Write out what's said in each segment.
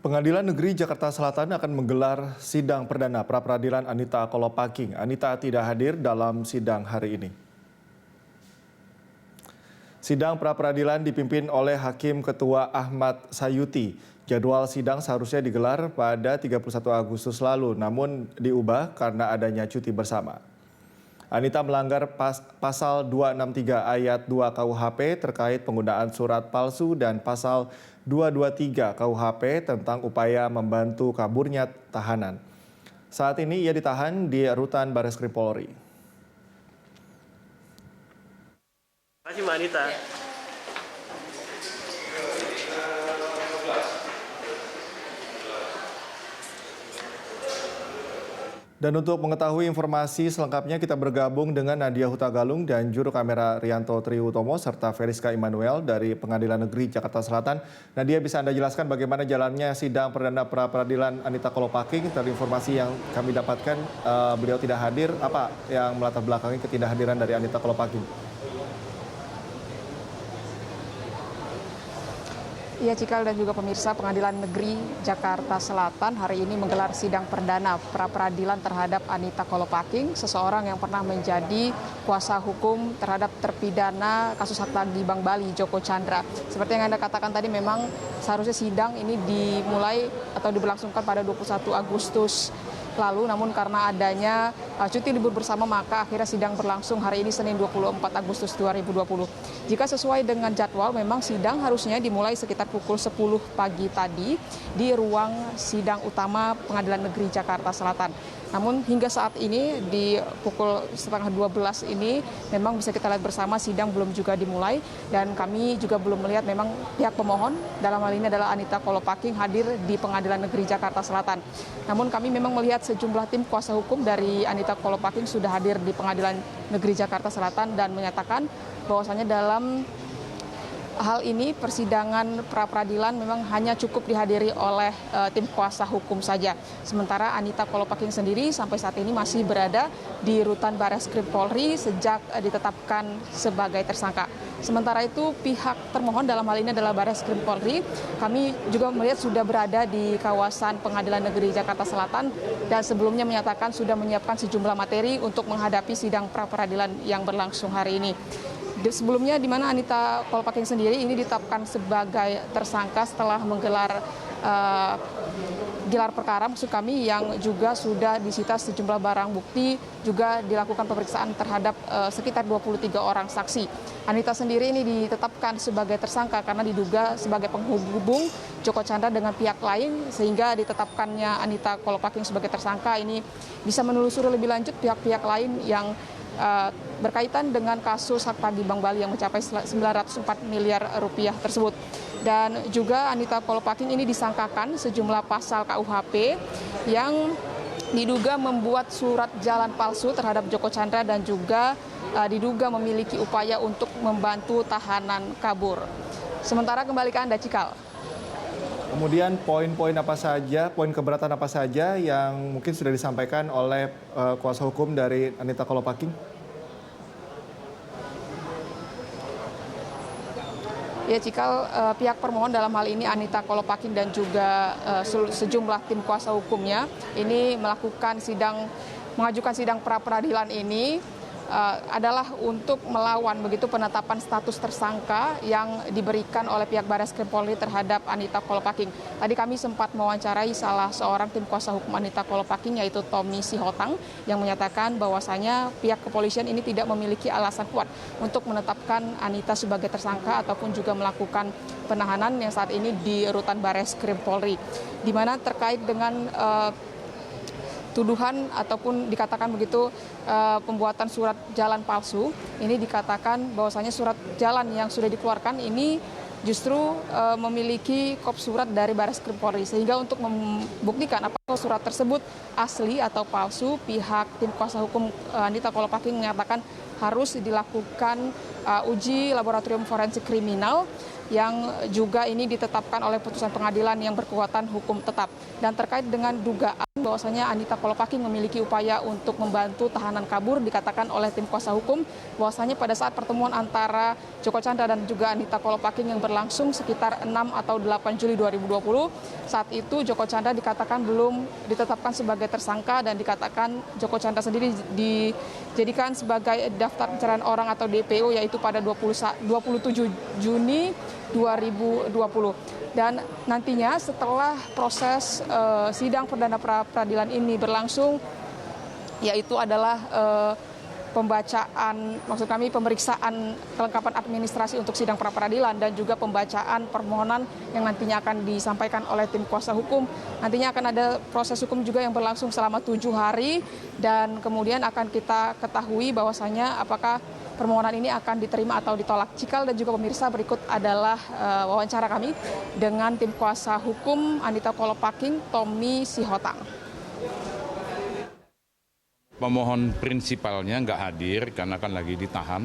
Pengadilan Negeri Jakarta Selatan akan menggelar sidang perdana pra-peradilan Anita Kolopaking. Anita tidak hadir dalam sidang hari ini. Sidang pra-peradilan dipimpin oleh Hakim Ketua Ahmad Sayuti. Jadwal sidang seharusnya digelar pada 31 Agustus lalu, namun diubah karena adanya cuti bersama. Anita melanggar pasal 263 ayat 2 KUHP terkait penggunaan surat palsu dan pasal 223 KUHP tentang upaya membantu kaburnya tahanan. Saat ini ia ditahan di Rutan Bareskrim Polri. Terima kasih Mbak Anita. Dan untuk mengetahui informasi selengkapnya kita bergabung dengan Nadia Hutagalung dan juru kamera Rianto Triutomo serta Feriska Immanuel dari Pengadilan Negeri Jakarta Selatan. Nadia, bisa Anda jelaskan bagaimana jalannya sidang perdana pra-peradilan Anita Kolopaking? Dari informasi yang kami dapatkan beliau tidak hadir. Apa yang melatar belakangi ketidakhadiran dari Anita Kolopaking? Ya, Cikal dan juga pemirsa, Pengadilan Negeri Jakarta Selatan hari ini menggelar sidang perdana pra-peradilan terhadap Anita Kolopaking, seseorang yang pernah menjadi kuasa hukum terhadap terpidana kasus hak tagih Bank Bali, Joko Chandra. Seperti yang Anda katakan tadi, memang seharusnya sidang ini dimulai atau diberlangsungkan pada 21 Agustus lalu, namun karena adanya cuti libur bersama maka akhirnya sidang berlangsung hari ini Senin 24 Agustus 2020. Jika sesuai dengan jadwal, memang sidang harusnya dimulai sekitar pukul 10 pagi tadi di ruang sidang utama Pengadilan Negeri Jakarta Selatan. Namun hingga saat ini di pukul 11:30 ini memang bisa kita lihat bersama sidang belum juga dimulai, dan kami juga belum melihat memang pihak pemohon, dalam hal ini adalah Anita Kolopaking, hadir di Pengadilan Negeri Jakarta Selatan. Namun kami memang melihat sejumlah tim kuasa hukum dari Anita Kolopaking sudah hadir di Pengadilan Negeri Jakarta Selatan dan menyatakan bahwasanya dalam hal ini persidangan pra-peradilan memang hanya cukup dihadiri oleh tim kuasa hukum saja. Sementara Anita Kolopaking sendiri sampai saat ini masih berada di Rutan Bareskrim Polri sejak ditetapkan sebagai tersangka. Sementara itu pihak termohon, dalam hal ini adalah Bareskrim Polri, kami juga melihat sudah berada di kawasan Pengadilan Negeri Jakarta Selatan dan sebelumnya menyatakan sudah menyiapkan sejumlah materi untuk menghadapi sidang pra-peradilan yang berlangsung hari ini. Sebelumnya, di mana Anita Kolopaking sendiri ini ditetapkan sebagai tersangka setelah menggelar gelar perkara, maksud kami, yang juga sudah disita sejumlah barang bukti, juga dilakukan pemeriksaan terhadap sekitar 23 orang saksi. Anita sendiri ini ditetapkan sebagai tersangka karena diduga sebagai penghubung Joko Chandra dengan pihak lain, sehingga ditetapkannya Anita Kolopaking sebagai tersangka ini bisa menelusuri lebih lanjut pihak-pihak lain yang berkaitan dengan kasus hak tagih Bank Bali yang mencapai 904 miliar rupiah tersebut. Dan juga Anita Kolopaking ini disangkakan sejumlah pasal KUHP yang diduga membuat surat jalan palsu terhadap Joko Chandra dan juga diduga memiliki upaya untuk membantu tahanan kabur. Sementara kembali ke Anda, Cikal. Kemudian poin-poin apa saja, poin keberatan apa saja yang mungkin sudah disampaikan oleh kuasa hukum dari Anita Kolopaking? Ya, Cikal, pihak permohon dalam hal ini Anita Kolopaking dan juga sejumlah tim kuasa hukumnya ini mengajukan sidang pra-peradilan ini adalah untuk melawan begitu penetapan status tersangka yang diberikan oleh pihak Bareskrim Polri terhadap Anita Kolopaking. Tadi kami sempat mewawancarai salah seorang tim kuasa hukum Anita Kolopaking, yaitu Tommy Sihotang, yang menyatakan bahwasanya pihak kepolisian ini tidak memiliki alasan kuat untuk menetapkan Anita sebagai tersangka ataupun juga melakukan penahanan yang saat ini di Rutan Bareskrim Polri, di mana terkait dengan tuduhan ataupun dikatakan begitu pembuatan surat jalan palsu, ini dikatakan bahwasanya surat jalan yang sudah dikeluarkan ini justru memiliki kop surat dari Bareskrim Polri, sehingga untuk membuktikan apakah surat tersebut asli atau palsu, pihak tim kuasa hukum Anita Kolopaking menyatakan harus dilakukan uji laboratorium forensik kriminal yang juga ini ditetapkan oleh putusan pengadilan yang berkekuatan hukum tetap. Dan terkait dengan dugaan bahwasanya Anita Kolopaking memiliki upaya untuk membantu tahanan kabur. Dikatakan oleh tim kuasa hukum bahwasanya pada saat pertemuan antara Joko Chandra dan juga Anita Kolopaking yang berlangsung sekitar 6 atau 8 Juli 2020, saat itu Joko Chandra dikatakan belum ditetapkan sebagai tersangka dan dikatakan Joko Chandra sendiri dijadikan sebagai daftar pencarian orang atau DPO yaitu pada 27 Juni 2020. Dan nantinya setelah proses sidang perdana peradilan ini berlangsung, yaitu adalah pemeriksaan kelengkapan administrasi untuk sidang pra peradilan dan juga pembacaan permohonan yang nantinya akan disampaikan oleh tim kuasa hukum. Nantinya akan ada proses hukum juga yang berlangsung selama 7 hari dan kemudian akan kita ketahui bahwasanya apakah permohonan ini akan diterima atau ditolak. Cikal dan juga pemirsa, berikut adalah wawancara kami dengan tim kuasa hukum Anita Kolopaking, Tommy Sihotang. Pemohon prinsipalnya nggak hadir karena kan lagi ditahan,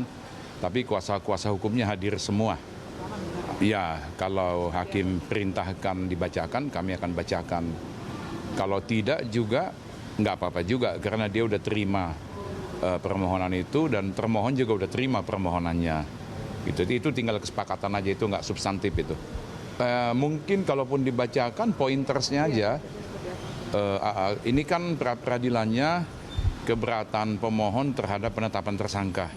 tapi kuasa-kuasa hukumnya hadir semua. Ya, kalau hakim perintahkan dibacakan, kami akan bacakan. Kalau tidak juga nggak apa-apa juga karena dia udah terima permohonan itu dan termohon juga udah terima permohonannya. Itu tinggal kesepakatan aja, itu nggak substantif itu. Mungkin kalaupun dibacakan pointersnya aja. Ini kan peradilannya keberatan pemohon terhadap penetapan tersangka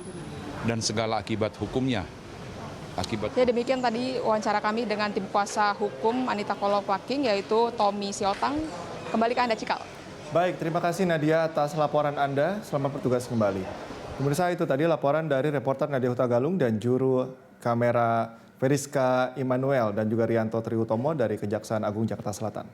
dan segala akibat hukumnya. Ya, demikian tadi wawancara kami dengan tim kuasa hukum Anita Kolopaking yaitu Tommy Sihotang. Kembali ke Anda, Cikal. Baik, terima kasih Nadia atas laporan Anda. Selamat bertugas kembali. Pemirsa, itu tadi laporan dari reporter Nadia Hutagalung dan juru kamera Veriska Immanuel dan juga Rianto Triutomo dari Kejaksaan Agung Jakarta Selatan.